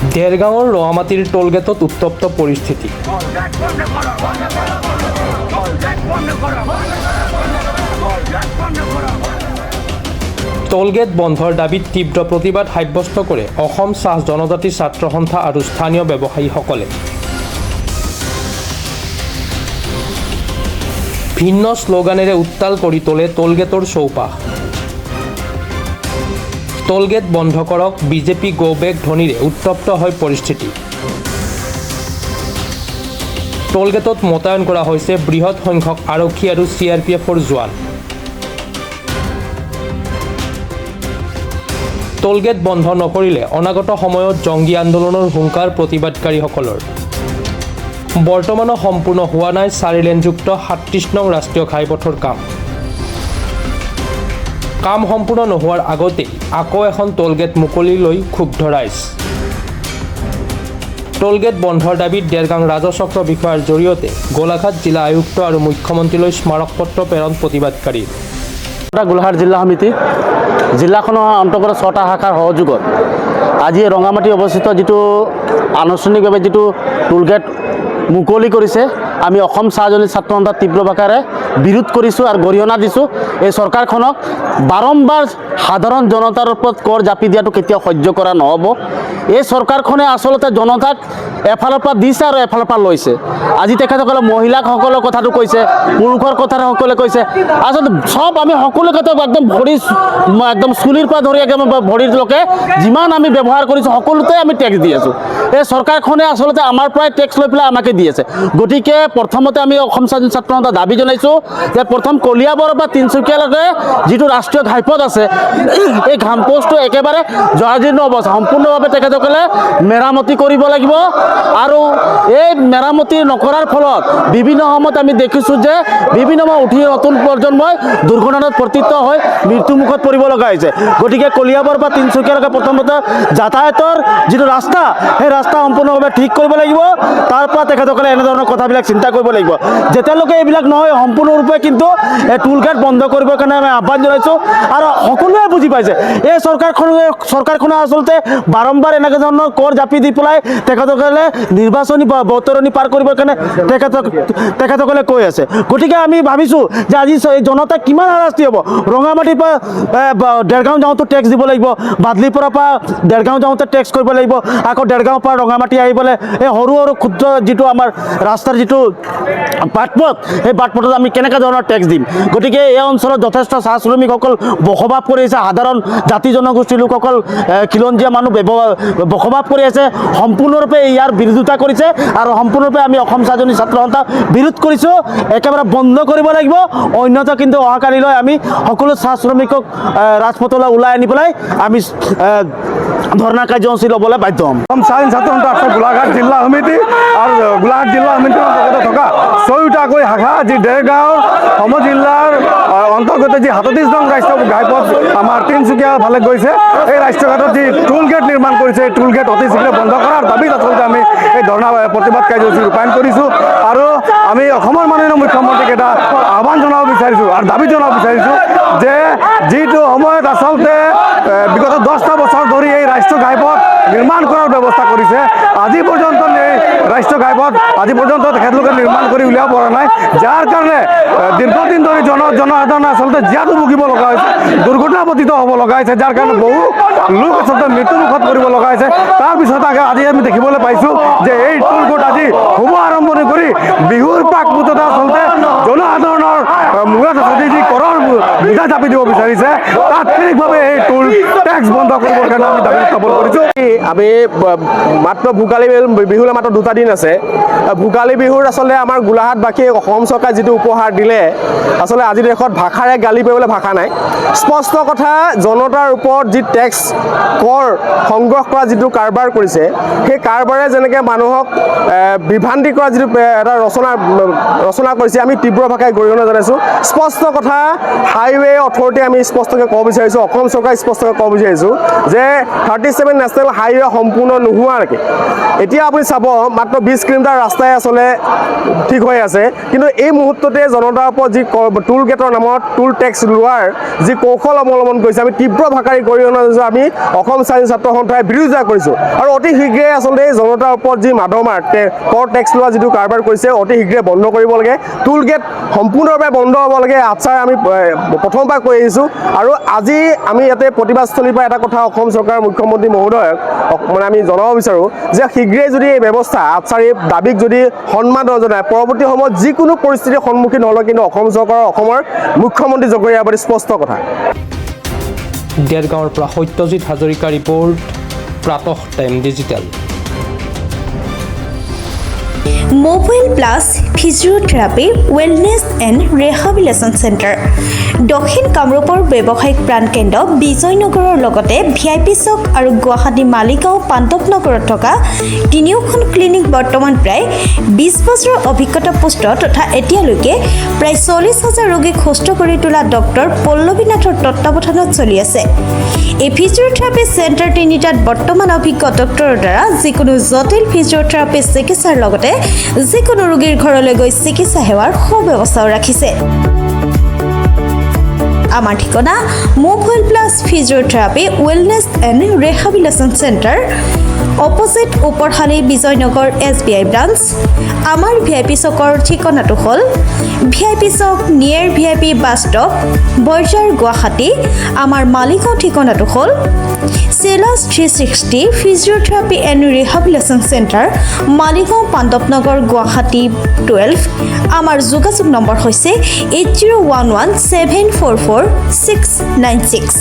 দেৰগাঁৱৰ ৰঙামাটিৰ টোলগেটত উত্তপ্ত পৰিস্থিতি। টোলগেট বন্ধৰ দাবীত তীব্ৰ প্ৰতিবাদ সাব্যস্ত কৰে অসম চাহ জনজাতি ছাত্ৰ সন্থা আৰু স্থানীয় ব্যৱসায়ীসকলে। ভিন্ন শ্লোগানেৰে উত্তাল কৰি তোলে টোলগেটৰ চৌপাশ। টোলগেট বন্ধ কৰক, বিজেপি গো বেক ধ্বনিৰে উত্তপ্ত হয় পৰিস্থিতি। টোলগেটত মোতায়েন কৰা হৈছে বৃহৎ সংখ্যক আৰক্ষী আৰু CRPFৰ জোৱান। টোলগেট বন্ধ নকৰিলে অনাগত সময়ত জংগী আন্দোলনৰ হুংকাৰ প্ৰতিবাদকাৰীসকলৰ। বৰ্তমানো সম্পূৰ্ণ হোৱা নাই 4 লেনযুক্ত 37 নং ৰাষ্ট্ৰীয় ঘাইপথৰ কাম সম্পূৰ্ণ নোহোৱাৰ আগতেই আকৌ এখন টোলগেট মুকলি লৈ ক্ষুব্ধ ৰাইজ। টোলগেট বন্ধৰ দাবীত দেৰগাঁও ৰাজচক্ৰ বিষয়াৰ জৰিয়তে গোলাঘাট জিলা আয়ুক্ত আৰু মুখ্যমন্ত্ৰীলৈ স্মাৰকপত্ৰ প্ৰেৰণ প্ৰতিবাদকাৰী। গোলাঘাট জিলা সমিতি জিলাখনৰ অন্তৰ্গত 6টা শাখাৰ সহযোগত আজি ৰঙামাটি অৱস্থিত যিটো আনুষ্ঠানিকভাৱে যিটো টোলগেট মুকলি কৰিছে, আমি অসম চাহ জনজাতি ছাত্ৰ সন্থাৰ তীব্ৰ ভাষাৰে বিৰোধ কৰিছোঁ আৰু গৰিহণা দিছোঁ। এই চৰকাৰখনক বাৰম্বাৰ সাধাৰণ জনতাৰ ওপৰত কৰ জাপি দিয়াটো কেতিয়াও সহ্য কৰা নহ'ব। এই চৰকাৰখনে আচলতে জনতাক এফালৰ পৰা দিছে আৰু এফালৰ পৰা লৈছে। আজি তেখেতসকলে মহিলাসকলৰ কথাটো কৈছে, পুৰুষৰ কথা সকলে কৈছে। আচলতে চব আমি সকলো ক্ষেত্ৰত একদম চুলিৰ পৰা ধৰি একদম ভৰিলৈকে যিমান আমি ব্যৱহাৰ কৰিছোঁ সকলোতে আমি টেক্স দি আছোঁ। এই চৰকাৰখনে আচলতে আমাৰ পৰাই টেক্স লৈ পেলাই আমাকে দি আছে। গতিকে প্ৰথমতে আমি অসম চাহ জনজাতি ছাত্ৰ সন্থাই দাবী জনাইছোঁ যে প্ৰথম কলিয়াবৰৰ পৰা তিনিচুকীয়ালৈকে যিটো ৰাষ্ট্ৰীয় ঘাইপথ আছে, এই ঘাইপথটো একেবাৰে জৰাজীৰ্ণ অৱস্থা, সম্পূৰ্ণভাৱে তেখেতসকলে মেৰামতি কৰিব লাগিব। আৰু এই মেৰামতি নকৰাৰ ফলত বিভিন্ন সময়ত আমি দেখিছোঁ যে বিভিন্ন উঠি নতুন প্ৰজন্মই দুৰ্ঘটনাত পতিত হৈ মৃত্যুমুখত পৰিব লগা হৈছে। গতিকে কলিয়াবৰ পৰা তিনিচুকীয়ালৈকে প্ৰথমতে যাতায়াতৰ যিটো ৰাস্তা, সেই ৰাস্তা সম্পূৰ্ণভাৱে ঠিক কৰিব লাগিব। তাৰ পৰা তেখেতসকলে এনেধৰণৰ কথাবিলাক চিন্তা কৰিব লাগিব। যেতিয়ালৈকে এইবিলাক নহয় সম্পূৰ্ণৰূপে কিন্তু এই টোলগেট বন্ধ কৰিবৰ কাৰণে আমি আহ্বান জনাইছোঁ। আৰু সকলোৱে বুজি পাইছে এই চৰকাৰখনে আচলতে বাৰম্বাৰ এনেকুৱা ধৰণৰ কৰ জাপি দি পেলাই তেখেতসকলে নিৰ্বাচনী বতৰণি পাৰ কৰিবৰ কাৰণে তেখেতসকলে কৈ আছে। গতিকে আমি ভাবিছোঁ যে আজি এই জনতা কিমান হাৰাশাস্তি হ'ব। ৰঙামাটিৰ পৰা দেৰগাঁও যাওঁতে টেক্স দিব লাগিব, বাদলিৰ পৰা দেৰগাঁও যাওঁতে টেক্স কৰিব লাগিব, আকৌ দেৰগাঁৱৰ পৰা ৰঙামাটি আহিবলৈ এই সৰু সৰু ক্ষুদ্ৰ যিটো আমাৰ ৰাস্তাৰ যিটো বাটপথ, সেই বাটপথত আমি কেনেকুৱা ধৰণৰ টেক্স দিম। গতিকে এই অঞ্চলত যথেষ্ট চাহ শ্ৰমিকসকল বসবাস কৰি আছে, সাধাৰণ জাতি জনগোষ্ঠীৰ লোকসকল খিলঞ্জীয়া মানুহ বসবাস কৰি আছে। সম্পূৰ্ণৰূপে ইয়াৰ বিৰোধিতা কৰিছে আৰু সম্পূৰ্ণৰূপে আমি অসম চাহ জনজাতি ছাত্ৰ সন্থা বিৰোধ কৰিছোঁ। একেবাৰে বন্ধ কৰিব লাগিব, অন্যথা কিন্তু অহাকালিলৈ আমি সকলো চাহ শ্ৰমিকক ৰাজপথলৈ ওলাই আনি পেলাই আমি ধৰ্ণা কাৰ্যসূচী ল'বলৈ বাধ্য হ'ম। অসম চাহ জনজাতি ছাত্ৰ সন্থা গোলাঘাট জিলা সমিতি আৰু গোলাঘাট জিলা সমিতিৰ অন্তৰ্গত থকা 4টাকৈ শাখা, যি দেৰগাঁও সমজিল্লাৰ অন্তৰ্গত যি 37 নং ৰাষ্ট্ৰীয় ঘাইপথ আমাৰ তিনিচুকীয়া ফালে গৈছে, এই ৰাষ্ট্ৰীয় ঘাটত যি টোলগেট নিৰ্মাণ কৰিছে, এই টোলগেট অতি শীঘ্ৰে বন্ধ কৰাৰ দাবীত আচলতে আমি এই ধৰ্ণা প্ৰতিবাদ কাৰ্যসূচী ৰূপায়ণ কৰিছোঁ। আৰু আমি অসমৰ মাননীয় মুখ্যমন্ত্ৰীক এটা আহ্বান জনাব বিচাৰিছোঁ আৰু দাবী জনাব বিচাৰিছোঁ যে যিটো সময়ত আচলতে বিগত 10টা বছৰ ধৰি এই ৰাষ্ট্ৰীয় ঘাইপথ নিৰ্মাণ কৰাৰ ব্যৱস্থা কৰিছে, আজি পৰ্যন্ত এই ৰাষ্ট্ৰীয় ঘাইপথ আজি পৰ্যন্ত তেখেতলোকে নিৰ্মাণ কৰি উলিয়াব পৰা নাই, যাৰ কাৰণে দীৰ্ঘদিন ধৰি জনসাধাৰণ আচলতে জীয়াতু ভুগিব লগা হৈছে, দুৰ্ঘটনাপতিত হ'ব লগা হৈছে, যাৰ কাৰণে বহু লোক আচলতে মৃত্যুমুখত পৰিব লগা হৈছে। তাৰপিছত আজি আমি দেখিবলৈ পাইছোঁ যে এই টোলগেট আজি শুভ আৰম্ভণি কৰি বিহুৰ প্ৰাক মুহূৰ্ততে আচলতে জনসাধাৰণৰ মূৰত আচলতে যি কৰৰ বোজা জাপি দিব বিচাৰিছে, তাৎক্ষণিকভাৱে এই টোল টেক্স বন্ধ কৰিবৰ কাৰণে আমি দাবী উত্থাপন কৰিছোঁ। আমি মাত্ৰ ভোগালী বিহুলৈ মাত্ৰ 2টা দিন আছে। ভোগালী বিহুৰ আচলতে আমাৰ গোলাঘাটবাসীয়ে অসম চৰকাৰে যিটো উপহাৰ দিলে, আচলতে আজিৰ দেশত ভাষাৰে গালি পাৰিবলৈ ভাষা নাই। স্পষ্ট কথা, জনতাৰ ওপৰত যি টেক্স কৰ সংগ্ৰহ কৰা যিটো কাৰবাৰ কৰিছে, সেই কাৰবাৰে যেনেকৈ মানুহক বিভ্ৰান্তি কৰা যিটো এটা ৰচনা কৰিছে, আমি তীব্ৰ ভাষাৰে গৰিহণা জনাইছোঁ। স্পষ্ট কথা, হাইৱে হাইৱে অথৰিটি আমি স্পষ্টকৈ ক'ব বিচাৰিছোঁ, অসম চৰকাৰ স্পষ্টকৈ ক'ব বিচাৰিছোঁ যে 37 নেশ্যনেল হাইৱে সম্পূৰ্ণ নোহোৱালৈকে এতিয়া আপুনি চাব মাত্ৰ 20 কিলোমিটাৰ ৰাস্তাই আচলতে ঠিক হৈ আছে, কিন্তু এই মুহূৰ্ততে জনতাৰ ওপৰত যি টোল গেটৰ নামত টোল টেক্স লোৱাৰ যি কৌশল অৱলম্বন কৰিছে, আমি তীব্ৰ ভাষাৰে আমি অসম স্বাধীন ছাত্ৰ সন্থাই বিৰোধিতা কৰিছোঁ। আৰু অতি শীঘ্ৰে আচলতে এই জনতাৰ ওপৰত যি মাধমাৰ কৰ টেক্স লোৱা যিটো কাৰবাৰ কৰিছে অতি শীঘ্ৰে বন্ধ কৰিব লাগে, টোল গেট সম্পূৰ্ণৰূপে বন্ধ হ'ব লাগে। আচ্ছাৰ আমি প্ৰথমৰ পৰা কৈ আহিছোঁ আৰু আজি আমি ইয়াতে প্ৰতিবাদস্থলীৰ পৰা এটা কথা অসম চৰকাৰৰ মুখ্যমন্ত্ৰী মহোদয়ক মানে আমি জনাব বিচাৰোঁ যে শীঘ্ৰে যদি এই ব্যৱস্থা আচ্ছাৰ এই দাবীক যদি সন্মান নজনায় পৰৱৰ্তী সময়ত যিকোনো পৰিস্থিতিৰ সন্মুখীন হ'লে কিন্তু অসম চৰকাৰৰ অসমৰ মুখ্যমন্ত্ৰী জগৰীয়া বুলি স্পষ্ট কথা। দেৰগাঁৱৰ পৰা Satyajit Hazarika report, Pratah time digital. Mobile plus physiotherapy wellness and rehabilitation centre দক্ষিণ কামৰূপৰ ব্যৱসায়িক প্ৰাণকেন্দ্ৰ বিজয়নগৰৰ লগতে VIP চক আৰু গুৱাহাটী মালিগাঁও পাণ্ডৱনগৰত থকা তিনিওখন ক্লিনিক বৰ্তমান প্ৰায় 20 বছৰৰ অভিজ্ঞতা পুষ্ট তথা এতিয়ালৈকে প্ৰায় 40,000 ৰোগীক সুস্থ কৰি তোলা ডক্টৰ পল্লৱী নাথৰ তত্বাৱধানত চলি আছে। এই ফিজিঅ'থেৰাপি চেণ্টাৰ তিনিটাত বৰ্তমান অভিজ্ঞ ডক্টৰৰ দ্বাৰা যিকোনো জটিল ফিজিঅ'থেৰাপি চিকিৎসাৰ লগতে যিকোনো ৰোগীৰ ঘৰলৈ গৈ চিকিৎসা সেৱাৰ সুব্যৱস্থাও ৰাখিছে। আমাৰ ঠিকনা mobile plus physiotherapy wellness and rehabilitation centre, opposite Uparshali Bijoynagar SBI branch. আমাৰ VIP চকৰ ঠিকনাটো হ'ল VIP Chowk near VIP bus stop, Borjhar, Guwahati. আমাৰ মালিগাঁও ঠিকনাটো হ'ল চেলাছ 360 physiotherapy and rehabilitation centre, Maligaon Pandavnagar, Guwahati 12। আমাৰ যোগাযোগ নম্বৰ হৈছে 8011744696।